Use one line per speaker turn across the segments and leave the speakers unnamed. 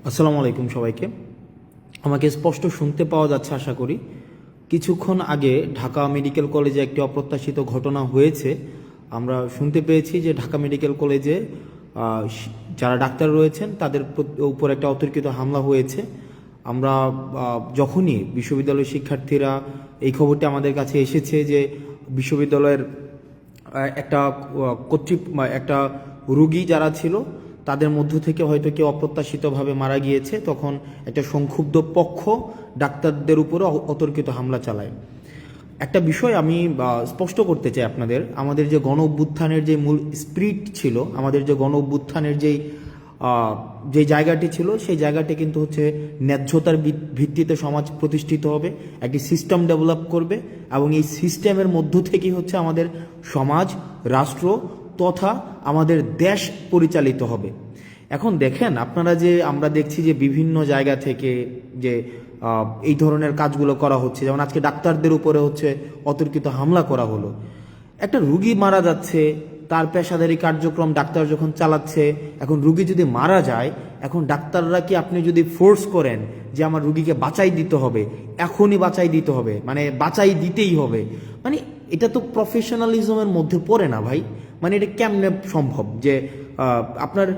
আসসালামু আলাইকুম সবাইকে। আমাকে স্পষ্ট শুনতে পাওয়া যাচ্ছে আশা করি। কিছুক্ষণ আগে ঢাকা মেডিকেল কলেজে একটি অপ্রত্যাশিত ঘটনা হয়েছে। আমরা শুনতে পেয়েছি যে ঢাকা মেডিকেল কলেজে যারা ডাক্তার রয়েছেন তাদের উপর একটা অতর্কিত হামলা হয়েছে। আমরা যখনই বিশ্ববিদ্যালয়ের শিক্ষার্থীরা এই খবরটি আমাদের কাছে এসেছে যে বিশ্ববিদ্যালয়ের একটা রুগী যারা ছিল তাদের মধ্য থেকে হয়তো কেউ অপ্রত্যাশিতভাবে মারা গিয়েছে, তখন একটা সংক্ষুব্ধ পক্ষ ডাক্তারদের উপরে অতর্কিত হামলা চালায়। একটা বিষয় আমি স্পষ্ট করতে চাই আপনাদের, আমাদের যে গণ অভ্যুত্থানের যে মূল স্পিরিট ছিল, আমাদের যে গণ অভ্যুত্থানের যে জায়গাটি ছিল, সেই জায়গাটি কিন্তু হচ্ছে ন্যায্যতার ভিত্তিতে সমাজ প্রতিষ্ঠিত হবে, একটি সিস্টেম ডেভেলপ করবে, এবং এই সিস্টেমের মধ্য থেকেই হচ্ছে আমাদের সমাজ, রাষ্ট্র তথা আমাদের দেশ পরিচালিত হবে। এখন দেখেন আপনারা, যে আমরা দেখছি যে বিভিন্ন জায়গা থেকে যে এই ধরনের কাজগুলো করা হচ্ছে, যেমন আজকে ডাক্তারদের উপরে হচ্ছে অতর্কিত হামলা করা হলো। একটা রুগী মারা যাচ্ছে, তার পেশাদারি কার্যক্রম ডাক্তার যখন চালাচ্ছে, এখন রুগী যদি মারা যায়, এখন ডাক্তাররা কি আপনি যদি ফোর্স করেন যে আমার রুগীকে বাঁচাই দিতে হবে, এখনই বাঁচাই দিতে হবে, মানে বাঁচাই দিতেই হবে, মানে এটা তো প্রফেশনালিজমের মধ্যে পড়ে না ভাই। মানে এটা কেমনে সম্ভব যে আপনার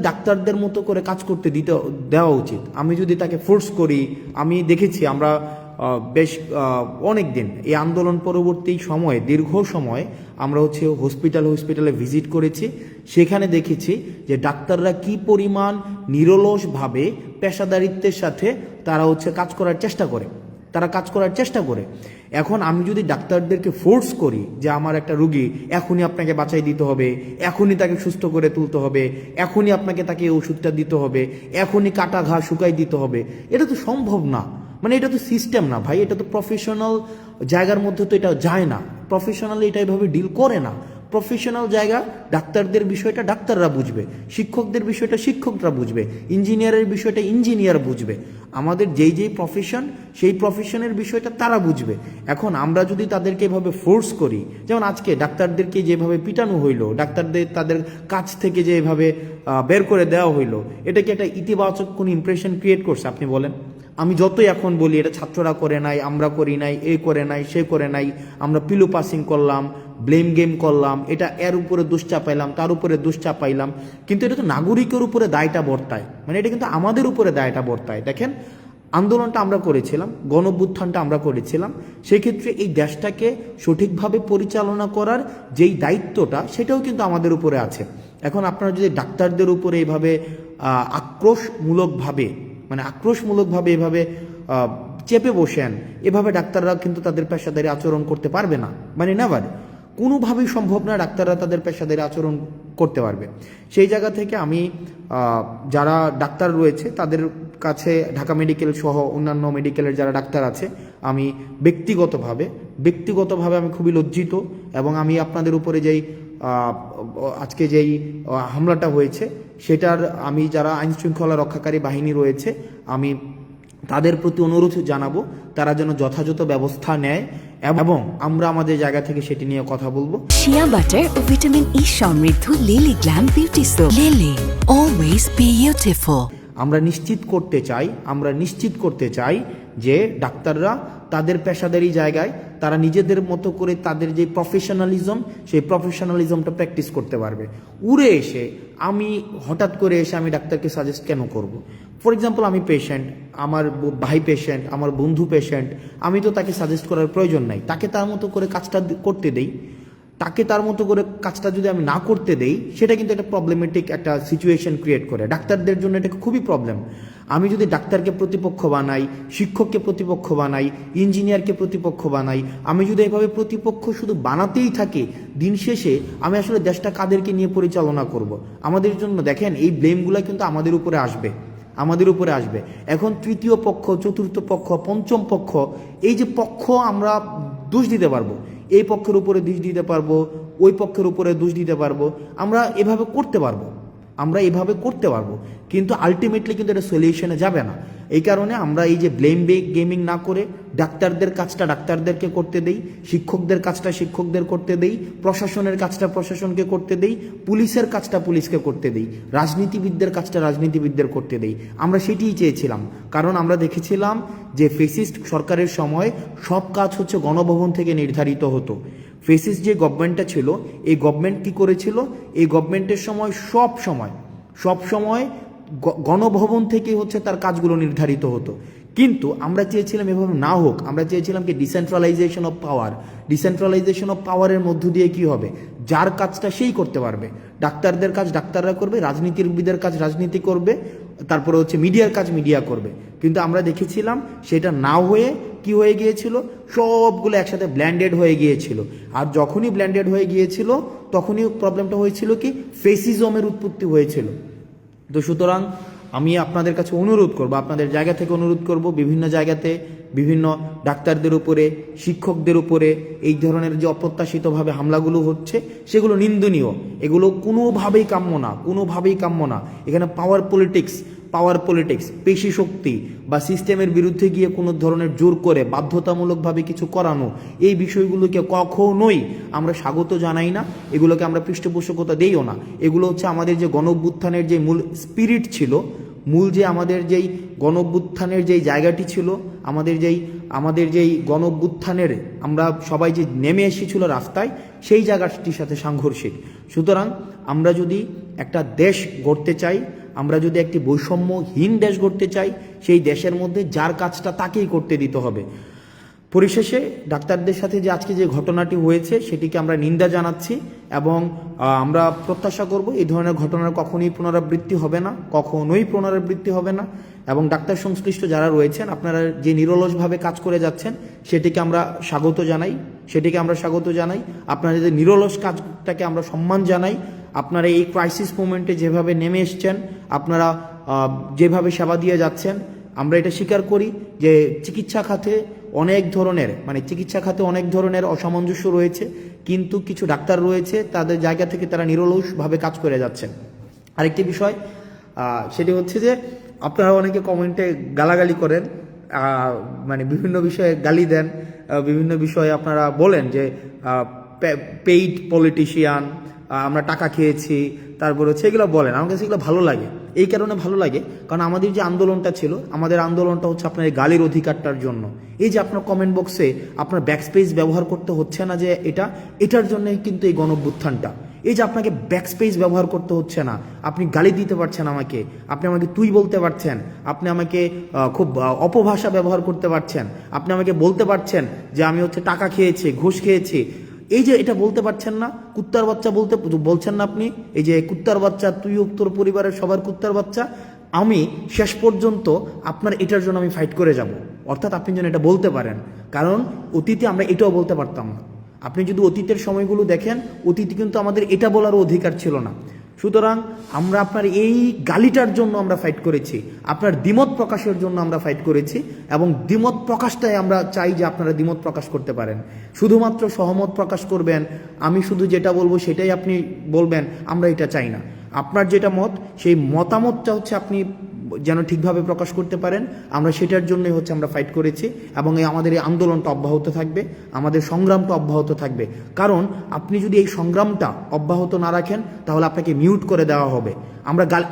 ডাক্তারদের মতো করে কাজ করতে দেওয়া উচিত। আমি যদি তাকে ফোর্স করি, আমি দেখেছি আমরা বেশ অনেক দিন এই আন্দোলন পরবর্তী সময়ে, দীর্ঘ সময় আমরা হচ্ছে হসপিটালে ভিজিট করেছি। সেখানে দেখেছি যে ডাক্তাররা কি পরিমাণ নিরলসভাবে পেশাদারিত্বের সাথে তারা হচ্ছে কাজ করার চেষ্টা করে। এখন আমি যদি ডাক্তারদেরকে ফোর্স করি যে আমার একটা রুগী এখনই আপনাকে বাঁচাই দিতে হবে, এখনই তাকে সুস্থ করে তুলতে হবে, এখনই আপনাকে তাকে ওষুধটা দিতে হবে, এখনই কাটা ঘা শুকাই দিতে হবে, এটা তো সম্ভব না। মানে এটা তো সিস্টেম না ভাই, এটা তো প্রফেশনাল জায়গার মধ্যে তো এটা যায় না। প্রফেশনালি এটা এভাবে ডিল করে না। প্রফেশনাল জায়গা, ডাক্তারদের বিষয়টা ডাক্তাররা বুঝবে, শিক্ষকদের বিষয়টা শিক্ষকরা বুঝবে, ইঞ্জিনিয়ারের বিষয়টা ইঞ্জিনিয়ার বুঝবে, আমাদের যেই প্রফেশন সেই প্রফেশনের বিষয়টা তারা বুঝবে। এখন আমরা যদি তাদেরকে এভাবে ফোর্স করি, যেমন আজকে ডাক্তারদেরকে যেভাবে পিটানো হইলো, ডাক্তারদের তাদের কাছ থেকে যেভাবে বের করে দেওয়া হইলো, এটা কি একটা ইতিবাচক কোন ইমপ্রেশন ক্রিয়েট করছে আপনি বলেন? আমি যতই এখন বলি এটা ছাত্ররা করে নাই, আমরা করি নাই, এ করে নাই, সে করে নাই, আমরা পিলো পাসিং করলাম, ব্লেম গেম করলাম, এটা এর উপরে দোষ চাপাইলাম, তার উপরে দোষ চাপাইলাম, কিন্তু এটা তো নাগরিকের উপরে দায়টা বর্তায়। মানে এটা কিন্তু আমাদের উপরে দায়টা বর্তায়। দেখেন, আন্দোলনটা আমরা করেছিলাম, গণ অভ্যুত্থানটা আমরা করেছিলাম, সেক্ষেত্রে এই দেশটাকে সঠিকভাবে পরিচালনা করার যেই দায়িত্বটা, সেটাও কিন্তু আমাদের উপরে আছে। এখন আপনারা যদি ডাক্তারদের উপরে এইভাবে আক্রোশমূলকভাবে এভাবে চেপে বসেন, এভাবে ডাক্তাররা কিন্তু তাদের পেশাদারি আচরণ করতে পারবে না। মানে নেভার, কোনোভাবেই সম্ভব না ডাক্তাররা তাদের পেশাদারি আচরণ করতে পারবে। সেই জায়গা থেকে আমি যারা ডাক্তার রয়েছে তাদের কাছে, ঢাকা মেডিকেল সহ অন্যান্য মেডিকেলের যারা ডাক্তার আছে, আমি ব্যক্তিগতভাবে আমি খুবই লজ্জিত, এবং আমি আপনাদের উপরে আজকে যেই হামলাটা হয়েছে সেটার আমি যারা আইনশৃঙ্খলা রক্ষাকারী বাহিনী রয়েছে, আমি তাদের প্রতি অনুরোধ জানাবো তারা যেন যথাযথ ব্যবস্থা নেয়, এবং আমরা আমাদের জায়গা থেকে সেটি নিয়ে কথা বলবো।
শিয়া বাটার ও ভিটামিন ই সমৃদ্ধ lily glam beauty soap. Lily, always beautiful.
আমরা নিশ্চিত করতে চাই যে ডাক্তাররা তাদের পেশাদারি জায়গায় তারা নিজেদের মতো করে তাদের যে প্রফেশনালিজম, সেই প্রফেশনালিজমটা প্র্যাকটিস করতে পারবে। হঠাৎ করে এসে আমি ডাক্তারকে সাজেস্ট কেন করব? ফর এক্সাম্পল, আমি পেশেন্ট, আমার ভাই পেশেন্ট, আমার বন্ধু পেশেন্ট, আমি তো তাকে সাজেস্ট করার প্রয়োজন নাই। তাকে তার মতো করে কাজটা করতে দেই। তাকে তার মতো করে কাজটা যদি আমি না করতে দেই, সেটা কিন্তু একটা প্রবলেমেটিক একটা সিচুয়েশন ক্রিয়েট করে ডাক্তারদের জন্য। এটা খুবই প্রবলেম। আমি যদি ডাক্তারকে প্রতিপক্ষ বানাই, শিক্ষককে প্রতিপক্ষ বানাই, ইঞ্জিনিয়ারকে প্রতিপক্ষ বানাই, আমি যদি এভাবে প্রতিপক্ষ শুধু বানাতেই থাকি, দিন শেষে আমি আসলে দেশটা কাদেরকে নিয়ে পরিচালনা করব? আমাদের জন্য দেখেন, এই ব্লেমগুলো কিন্তু আমাদের উপরে আসবে। এখন তৃতীয় পক্ষ, চতুর্থ পক্ষ, পঞ্চম পক্ষ, এই যে পক্ষ আমরা দোষ দিতে পারবো, এই পক্ষের উপরে দোষ দিতে পারবো, ওই পক্ষের উপরে দোষ দিতে পারবো, আমরা এভাবে করতে পারবো। আমরা এভাবে করতে পারবো, কিন্তু আলটিমেটলি কিন্তু এটা সলিউশনে যাবে না। এই কারণে আমরা এই যে ব্লেম গেমিং না করে ডাক্তারদের কাজটা ডাক্তারদেরকে করতে দেই, শিক্ষকদের কাজটা শিক্ষকদের করতে দেই, প্রশাসনের কাজটা প্রশাসনকে করতে দেই, পুলিশের কাজটা পুলিশকে করতে দেই, রাজনীতিবিদদের কাজটা রাজনীতিবিদদের করতে দেই। আমরা সেটিই চেয়েছিলাম, কারণ আমরা দেখেছিলাম যে ফেসিস্ট সরকারের সময় সব কাজ হচ্ছে গণভবন থেকে নির্ধারিত হতো। ফেসিস্ট যে গভর্নমেন্টটা ছিল, এই গভর্নমেন্ট কী করেছিল, এই গভর্নমেন্টের সময় সব সময় গণভবন থেকে হচ্ছে তার কাজগুলো নির্ধারিত হতো। কিন্তু আমরা চেয়েছিলাম এভাবে না হোক, আমরা চেয়েছিলাম কি ডিসেন্ট্রালাইজেশন অফ পাওয়ারের মধ্য দিয়ে কি হবে, যার কাজটা সেই করতে পারবে। ডাক্তারদের কাজ ডাক্তাররা করবে, রাজনীতিবিদের কাজ রাজনীতি করবে, তারপরে হচ্ছে মিডিয়ার কাজ মিডিয়া করবে। কিন্তু আমরা দেখেছিলাম সেটা না হয়ে কি হয়ে গিয়েছিল, সবগুলো একসাথে ব্ল্যান্ডেড হয়ে গিয়েছিল। আর যখনই ব্ল্যান্ডেড হয়ে গিয়েছিল তখনই প্রবলেমটা হয়েছিল কি, ফেসিজমের উৎপত্তি হয়েছিল। তো সুতরাং আমি আপনাদের কাছে অনুরোধ করব, আপনাদের জায়গা থেকে অনুরোধ করব, বিভিন্ন জায়গাতে বিভিন্ন ডাক্তারদের উপরে, শিক্ষকদের উপরে এই ধরনের যে অপ্রত্যাশিতভাবে হামলাগুলো হচ্ছে সেগুলো নিন্দনীয়, এগুলো কোনোভাবেই কাম্য না। এখানে পাওয়ার পলিটিক্স, পেশি শক্তি বা সিস্টেমের বিরুদ্ধে গিয়ে কোনো ধরনের জোর করে বাধ্যতামূলকভাবে কিছু করানো, এই বিষয়গুলোকে কখনোই আমরা স্বাগত জানাই না, এগুলোকে আমরা পৃষ্ঠপোষকতা দেইও না। এগুলো হচ্ছে আমাদের যে গণঅভ্যুত্থানের যে মূল স্পিরিট ছিল, আমাদের যেই গণঅভ্যুত্থানের যেই জায়গাটি ছিল, আমাদের যেই গণঅভ্যুত্থানের আমরা সবাই যে নেমে এসেছিল রাস্তায়, সেই জায়গাটির সাথে সাংঘর্ষিক। সুতরাং আমরা যদি একটা দেশ গড়তে চাই, আমরা যদি একটি বৈষম্যহীন দেশ গড়তে চাই, সেই দেশের মধ্যে যার কাজটা তাকেই করতে দিতে হবে। পরিশেষে ডাক্তারদের সাথে যে আজকে যে ঘটনাটি হয়েছে সেটিকে আমরা নিন্দা জানাচ্ছি এবং আমরা প্রত্যাশা করব এই ধরনের ঘটনার কখনোই পুনরাবৃত্তি হবে না। এবং ডাক্তার সংশ্লিষ্ট যারা রয়েছেন, আপনারা যে নিরলসভাবে কাজ করে যাচ্ছেন সেটিকে আমরা স্বাগত জানাই। আপনারা যে নিরলস কাজটাকে আমরা সম্মান জানাই। আপনারা এই ক্রাইসিস মোমেন্টে যেভাবে নেমে এসছেন, আপনারা যেভাবে সেবা দিয়ে যাচ্ছেন, আমরা এটা স্বীকার করি যে চিকিৎসা খাতে অনেক ধরনের অসামঞ্জস্য রয়েছে, কিন্তু কিছু ডাক্তার রয়েছে তাদের জায়গা থেকে তারা নিরলসভাবে কাজ করে যাচ্ছেন। আরেকটি বিষয় সেটি হচ্ছে যে আপনারা অনেকে কমেন্টে গালাগালি করেন, বিভিন্ন বিষয়ে গালি দেন, বিভিন্ন বিষয়ে আপনারা বলেন যে পেইড পলিটিশিয়ান, আমরা টাকা খেয়েছি, তারপরে সেগুলো বলেন। আমার কাছে সেগুলো ভালো লাগে, এই কারণে ভালো লাগে কারণ আমাদের যে আন্দোলনটা ছিল, আমাদের আন্দোলনটা হচ্ছে আপনার এই গালির অধিকারটার জন্য। এই যে আপনার কমেন্ট বক্সে আপনার ব্যাকস্পেস ব্যবহার করতে হচ্ছে না, যে এটার জন্যই কিন্তু এই গণঅভ্যুত্থানটা। এই যে আপনাকে ব্যাকস্পেস ব্যবহার করতে হচ্ছে না, আপনি গালি দিতে পারছেন আমাকে, আপনি আমাকে তুই বলতে পারছেন, আপনি আমাকে খুব অপভাষা ব্যবহার করতে পারছেন, আপনি আমাকে বলতে পারছেন যে আমি হচ্ছে টাকা খেয়েছি, ঘুষ খেয়েছি। এই যে এটা বলতে পারছেন না, কুত্তার বাচ্চা বলছেন না আপনি, এই যে কুত্তার বাচ্চা, তুইও তোর পরিবারের সবার কুত্তার বাচ্চা, আমি শেষ পর্যন্ত আপনার এটার জন্য আমি ফাইট করে যাব। অর্থাৎ আপনি যেন এটা বলতে পারেন, কারণ অতীতে আমরা এটাও বলতে পারতাম না। আপনি যদি অতীতের সময়গুলো দেখেন, অতীতে কিন্তু আমাদের এটা বলারও অধিকার ছিল না। সুতরাং আমরা আপনার এই গালিটার জন্য আমরা ফাইট করেছি, আপনার দ্বিমত প্রকাশের জন্য আমরা ফাইট করেছি, এবং দ্বিমত প্রকাশটাই আমরা চাই যে আপনারা দ্বিমত প্রকাশ করতে পারেন। শুধুমাত্র সহমত প্রকাশ করবেন, আমি শুধু যেটা বলবো সেটাই আপনি বলবেন, আমরা এটা চাই না। আপনার যেটা মত, সেই মতামতটা হচ্ছে আপনি যেন ঠিকভাবে প্রকাশ করতে পারেন, আমরা সেটার জন্যই হচ্ছে আমরা ফাইট করেছি। এবং আমাদের এই আন্দোলনটা অব্যাহত থাকবে, আমাদের সংগ্রামটা অব্যাহত থাকবে। কারণ আপনি যদি এই সংগ্রামটা অব্যাহত না রাখেন তাহলে আপনাকে মিউট করে দেওয়া হবে।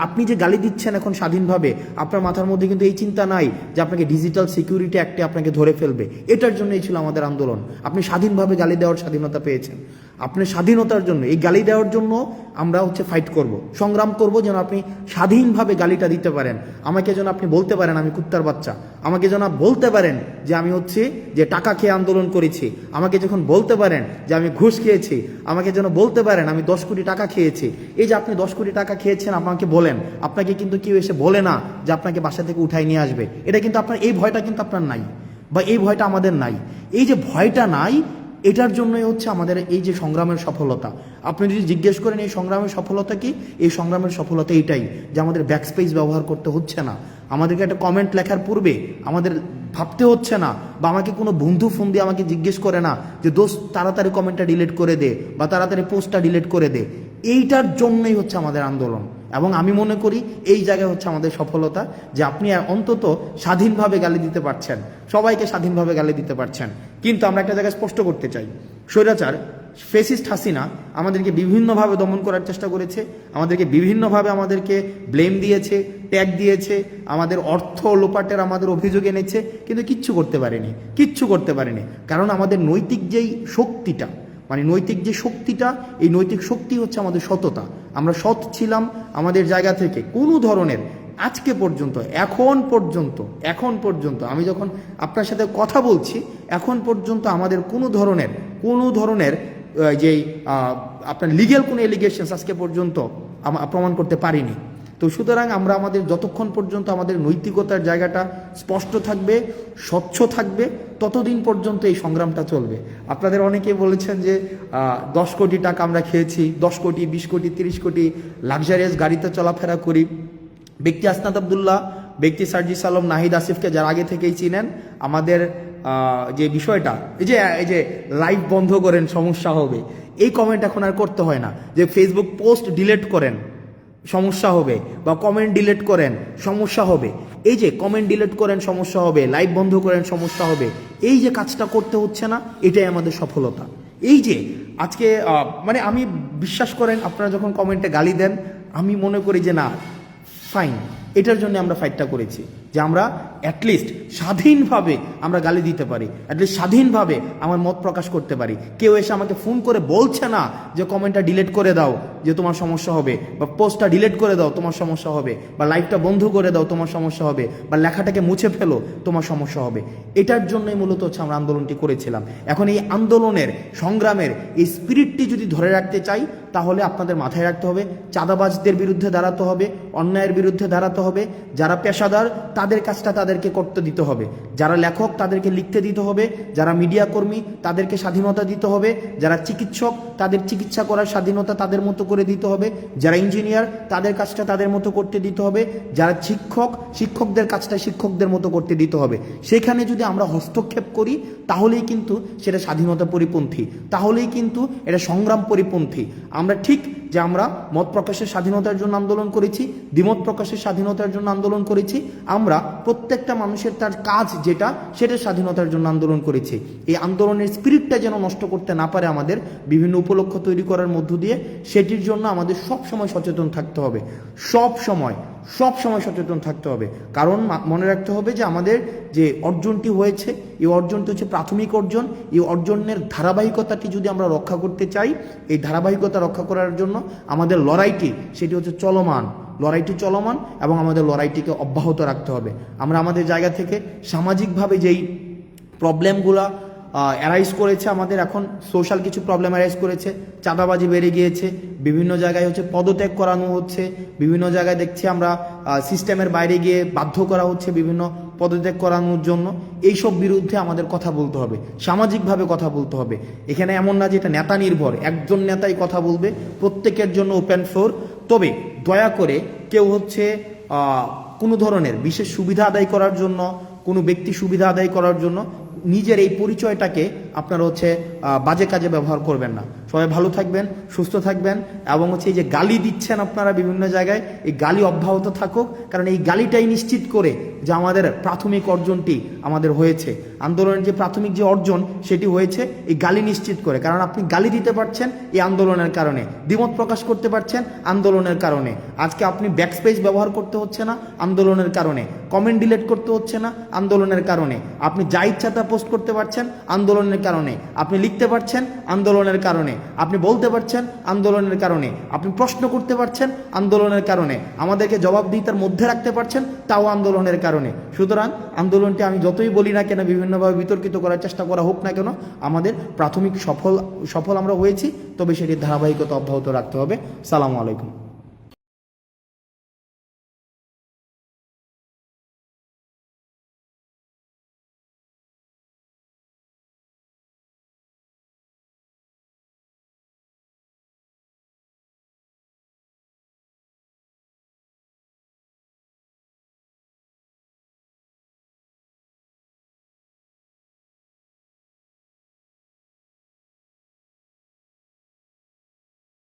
আপনি যে গালি দিচ্ছেন এখন স্বাধীনভাবে, আপনার মাথার মধ্যে কিন্তু এই চিন্তা নাই যে আপনাকে ডিজিটাল সিকিউরিটি অ্যাক্টে আপনাকে ধরে ফেলবে। এটার জন্যই ছিল আমাদের আন্দোলন। আপনি স্বাধীনভাবে গালি দেওয়ার স্বাধীনতা পেয়েছেন, আপনার স্বাধীনতার জন্য এই গালি দেওয়ার জন্য আমরা হচ্ছে ফাইট করব, সংগ্রাম করব, যেন আপনি স্বাধীনভাবে গালিটা দিতে পারেন। আমাকে যেন আপনি বলতে পারেন আমি কুত্তার বাচ্চা, আমাকে যেন বলতে পারেন যে আমি হচ্ছে যে টাকা খেয়ে আন্দোলন করেছি, আমাকে যখন বলতে পারেন যে আমি ঘুষ খেয়েছি, আমাকে যেন বলতে পারেন আমি 10 কোটি টাকা খেয়েছি। এই যে আপনি 10 কোটি টাকা খেয়েছেন আমাকে বলেন, আপনাকে কিন্তু কেউ এসে বলে না যে আপনাকে বাসা থেকে উঠাই নিয়ে আসবে। এটা কিন্তু আপনার, এই ভয়টা কিন্তু আপনার নাই, বা এই ভয়টা আমাদের নাই। এই যে ভয়টা নাই, এটার জন্যই হচ্ছে আমাদের এই যে সংগ্রামের সফলতা। আপনি যদি জিজ্ঞেস করেন এই সংগ্রামের সফলতা কি, এই সংগ্রামের সফলতা এইটাই যে আমাদের ব্যাকস্পেস ব্যবহার করতে হচ্ছে না, আমাদেরকে একটা কমেন্ট লেখার পূর্বে আমাদের ভাবতে হচ্ছে না, বা আমাকে কোনো বন্ধু ফোন দিয়ে আমাকে জিজ্ঞেস করে না যে দোস্ত তাড়াতাড়ি কমেন্টটা ডিলিট করে দে বা তাড়াতাড়ি পোস্টটা ডিলিট করে দে। এইটার জন্যই হচ্ছে আমাদের আন্দোলন। এবং আমি মনে করি এই জায়গায় হচ্ছে আমাদের সফলতা, যে আপনি অন্তত স্বাধীনভাবে গালি দিতে পারছেন, সবাইকে স্বাধীনভাবে গালি দিতে পারছেন। কিন্তু আমরা একটা জায়গায় স্পষ্ট করতে চাই, স্বৈরাচার ফেসিস্ট হাসিনা আমাদেরকে বিভিন্নভাবে দমন করার চেষ্টা করেছে, আমাদেরকে বিভিন্নভাবে আমাদেরকে ব্লেম দিয়েছে, ট্যাগ দিয়েছে, আমাদের অর্থ লোপাটের আমাদের অভিযোগ এনেছে, কিন্তু কিচ্ছু করতে পারেনি। কারণ আমাদের নৈতিক যেই শক্তিটা, মানে নৈতিক যে শক্তিটা, এই নৈতিক শক্তি হচ্ছে আমাদের সততা। আমরা সৎ ছিলাম আমাদের জায়গা থেকে। কোনো ধরনের আজকে পর্যন্ত, এখন পর্যন্ত আমি যখন আপনার সাথে কথা বলছি, এখন পর্যন্ত আমাদের কোনো ধরনের যেই আপনার লিগ্যাল কোনো এলিগেশনস আজকে পর্যন্ত প্রমাণ করতে পারিনি। তো সুতরাং আমরা আমাদের যতক্ষণ পর্যন্ত আমাদের নৈতিকতার জায়গাটা স্পষ্ট থাকবে, স্বচ্ছ থাকবে, ততদিন পর্যন্ত এই সংগ্রামটা চলবে। আপনাদের অনেকে বলেছেন যে 10 কোটি টাকা আমরা খেয়েছি, 10 কোটি 20 কোটি 30 কোটি লাক্সারিয়াস গাড়িতে চলাফেরা করি। ব্যক্তি আসনাদ আবদুল্লাহ, ব্যক্তি সার্জিস আলম, নাহিদ আসিফকে যারা আগে থেকেই চিনেন, আমাদের যে বিষয়টা, এই যে লাইভ বন্ধ করেন সমস্যা হবে, এই কমেন্ট এখন আর করতে হয় না। যে ফেসবুক পোস্ট ডিলিট করেন সমস্যা হবে, বা কমেন্ট ডিলিট করেন সমস্যা হবে, এই যে কমেন্ট ডিলিট করেন সমস্যা হবে, লাইভ বন্ধ করেন সমস্যা হবে, এই যে কাজটা করতে হচ্ছে না, এটাই আমাদের সফলতা। এই যে আজকে মানে আমি বিশ্বাস করেন, আপনারা যখন কমেন্টে গালি দেন, আমি মনে করি যে না, ফাইন, এটার জন্য আমরা ফাইটটা করেছি, যে আমরা অ্যাটলিস্ট স্বাধীনভাবে আমরা গালি দিতে পারি, অ্যাটলিস্ট স্বাধীনভাবে আমার মত প্রকাশ করতে পারি। কেউ এসে আমাকে ফোন করে বলছে না যে কমেন্টটা ডিলিট করে দাও, যে তোমার সমস্যা হবে, বা পোস্টটা ডিলিট করে দাও, তোমার সমস্যা হবে, বা লাইভটা বন্ধ করে দাও, তোমার সমস্যা হবে, বা লেখাটাকে মুছে ফেলো, তোমার সমস্যা হবে। এটার জন্যই মূলত হচ্ছে আমরা আন্দোলনটি করেছিলাম। এখন এই আন্দোলনের, সংগ্রামের এই স্পিরিটটি যদি ধরে রাখতে চাই, তাহলে আপনাদের মাথায় রাখতে হবে, চাঁদাবাজদের বিরুদ্ধে দাঁড়াতে হবে, অন্যায়ের বিরুদ্ধে দাঁড়াতে হবে, যারা পেশাদার তাদের কাজটা তাদেরকে করতে দিতে হবে, যারা লেখক তাদেরকে লিখতে দিতে হবে, যারা মিডিয়া কর্মী তাদেরকে স্বাধীনতা দিতে হবে, যারা চিকিৎসক তাদের চিকিৎসা করার স্বাধীনতা তাদের মতো করে দিতে হবে, যারা ইঞ্জিনিয়ার তাদের কাজটা তাদের মতো করতে দিতে হবে, যারা শিক্ষকদের কাজটা শিক্ষকদের মতো করতে দিতে হবে। সেখানে যদি আমরা হস্তক্ষেপ করি, তাহলেই কিন্তু সেটা স্বাধীনতা পরিপন্থী, তাহলেই কিন্তু এটা সংগ্রাম পরিপন্থী। আমরা ঠিক যে আমরা মত প্রকাশের স্বাধীনতার জন্য আন্দোলন করেছি, দ্বিমত প্রকাশের স্বাধীনতার জন্য আন্দোলন করেছি, আমরা প্রত্যেকটা মানুষের তার কাজ যেটা, সেটা স্বাধীনতার জন্য আন্দোলন করেছি। এই আন্দোলনের স্পিরিটটা যেন নষ্ট করতে না পারে আমাদের বিভিন্ন উপলক্ষ তৈরি করার মধ্য দিয়ে, সেটির জন্য আমাদের সব সময় সচেতন থাকতে হবে, সব সময় সচেতন থাকতে হবে। কারণ মনে রাখতে হবে যে আমাদের যে অর্জনটি হয়েছে, এই অর্জনটি হচ্ছে প্রাথমিক অর্জন। এই অর্জনের ধারাবাহিকতাটি যদি আমরা রক্ষা করতে চাই, এই ধারাবাহিকতা রক্ষা করার জন্য আমাদের লড়াইটি, সেটি হচ্ছে চলমান এবং আমাদের লড়াইটিকে অব্যাহত রাখতে হবে। আমরা আমাদের জায়গা থেকে সামাজিকভাবে যেই প্রবলেমগুলা অ্যারাইজ করেছে, আমাদের এখন সোশ্যাল কিছু প্রবলেম অ্যারাইজ করেছে, চাঁদাবাজি বেড়ে গিয়েছে, বিভিন্ন জায়গায় হচ্ছে পদত্যাগ করানো হচ্ছে, বিভিন্ন জায়গায় দেখছি আমরা সিস্টেমের বাইরে গিয়ে বাধ্য করা হচ্ছে বিভিন্ন পদত্যাগ করানোর জন্য। এইসব বিরুদ্ধে আমাদের কথা বলতে হবে, সামাজিকভাবে কথা বলতে হবে। এখানে এমন না যে এটা নেতা নির্ভর, একজন নেতাই কথা বলবে, প্রত্যেকের জন্য ওপেন ফ্লোর। তবে দয়া করে কেউ হচ্ছে কোনো ধরনের বিশেষ সুবিধা আদায় করার জন্য, কোনো ব্যক্তি সুবিধা আদায় করার জন্য নিজের এই পরিচয়টাকে আপনারা হচ্ছে বাজে কাজে ব্যবহার করবেন না। সবাই ভালো থাকবেন, সুস্থ থাকবেন, এবং হচ্ছে এই যে গালি দিচ্ছেন আপনারা বিভিন্ন জায়গায়, এই গালি অব্যাহত থাকুক। কারণ এই গালিটাই নিশ্চিত করে যে আমাদের প্রাথমিক অর্জনটি আমাদের হয়েছে, আন্দোলনের যে প্রাথমিক যে অর্জন সেটি হয়েছে এই গালি নিশ্চিত করে। কারণ আপনি গালি দিতে পারছেন এই আন্দোলনের কারণে, দ্বিমত প্রকাশ করতে পারছেন আন্দোলনের কারণে। আজকে আপনি ব্যাকস্পেস ব্যবহার করতে হচ্ছে না আন্দোলনের কারণে, কমেন্ট ডিলিট করতে হচ্ছে না আন্দোলনের কারণে, আপনি যা ইচ্ছা তা পোস্ট করতে পারছেন আন্দোলনের কারণে, আপনি লিখতে পারছেন আন্দোলনের কারণে, আপনি বলতে পারছেন আন্দোলনের কারণে, আপনি প্রশ্ন করতে পারছেন আন্দোলনের কারণে, আমাদেরকে জবাবদিহিতার মধ্যে রাখতে পারছেন তাও আন্দোলনের কারণে। সুতরাং আন্দোলনটি আমি যতই বলি না কেন, বিভিন্নভাবে বিতর্কিত করার চেষ্টা করা হোক না কেন, আমাদের প্রাথমিক সফল আমরা হয়েছি, তবে সেটির ধারাবাহিকতা অব্যাহত রাখতে হবে। সালামু আলাইকুম।